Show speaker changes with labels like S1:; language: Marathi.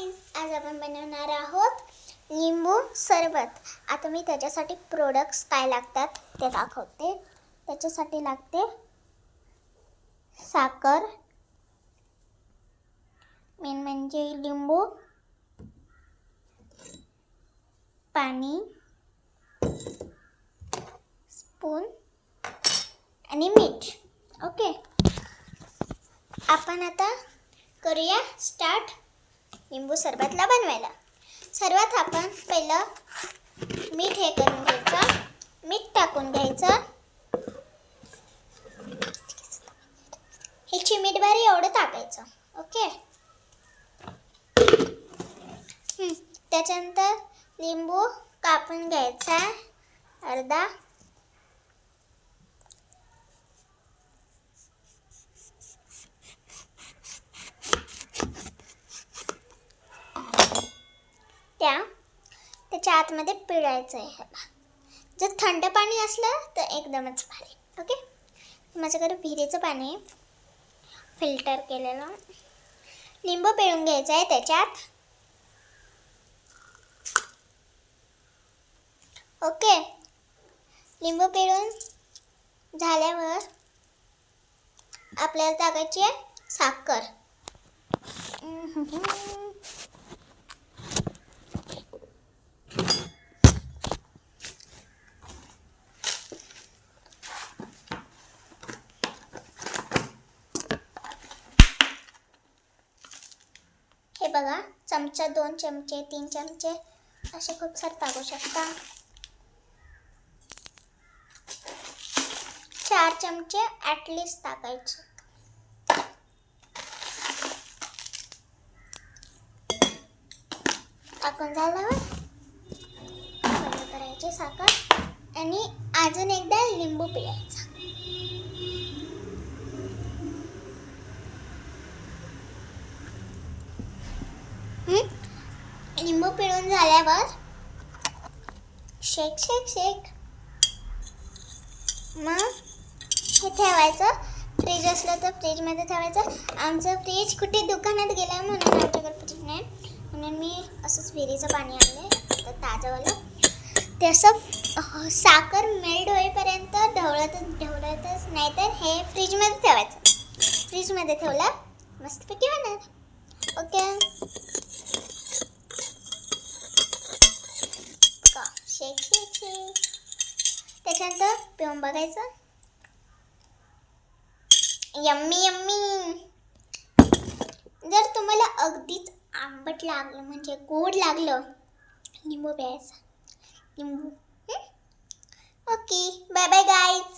S1: गाईज, आज आपण बनवणार आहोत लिंबू सरबत. आता मी त्याच्यासाठी प्रोडक्ट्स काय लागतात ते दाखवते. त्याच्यासाठी लागते साखर, मेन म्हणजे लिंबू, पाणी, स्पून आणि मीठ. ओके, आपण आता करूया स्टार्ट लिंबू सरबतला बनवायला. सर्वात आपण पहिलं मीठ हे करून घ्यायचं, मीठ टाकून घ्यायचं. हे चिमीटभर एवढं टाकायचं. ओके, त्याच्यानंतर लिंबू कापून घ्यायचा अर्धा. त्याच्या आतमध्ये पिळायचं आहे ह्याला. जर थंड पाणी असलं तर एकदमच भारी. ओके, माझ्याकडे विहिरीचं पाणी फिल्टर केलेलं. लिंबू पिळून घ्यायचं आहे त्याच्यात. ओके, लिंबू पिळून झाल्यावर आपल्याला टाकायची आहे साखर. हे बघा, चमचा, 2 चमचे, 3 चमचे असे खूप सारे टाकू शकता. 4 चमचे ॲटलिस्ट टाकायचे. टाकून झाल्यावर बंद करायची साखर आणि अजून एकदा लिंबू पिळायचा. लिंबू पिळून झाल्यावर शेक शेक शेक. मग हे ठेवायचं. फ्रीज असलं तर फ्रीजमध्ये ठेवायचं. आमचं फ्रीज कुठे दुकानात गेलं आहे म्हणून आमच्याकडे फ्रीज नाही, म्हणून मी असंच विहिरीचं पाणी आणलं तर ताजंवालं. ते असं साखर मेल्ट होईपर्यंत ढवळतच नाहीतर हे फ्रीजमध्ये ठेवायचं. फ्रीजमध्ये ठेवलं मस्तपैकी होणार. ओके, शेक शेक शेक. त्याच्यानंतर पिऊन बघायचं. Yummy yummy. जर तुम्हाला अगदीच आंबट लागलं म्हणजे गोड लागलं, लिंबू प्यायचा. लिंबू. Okay, bye bye guys.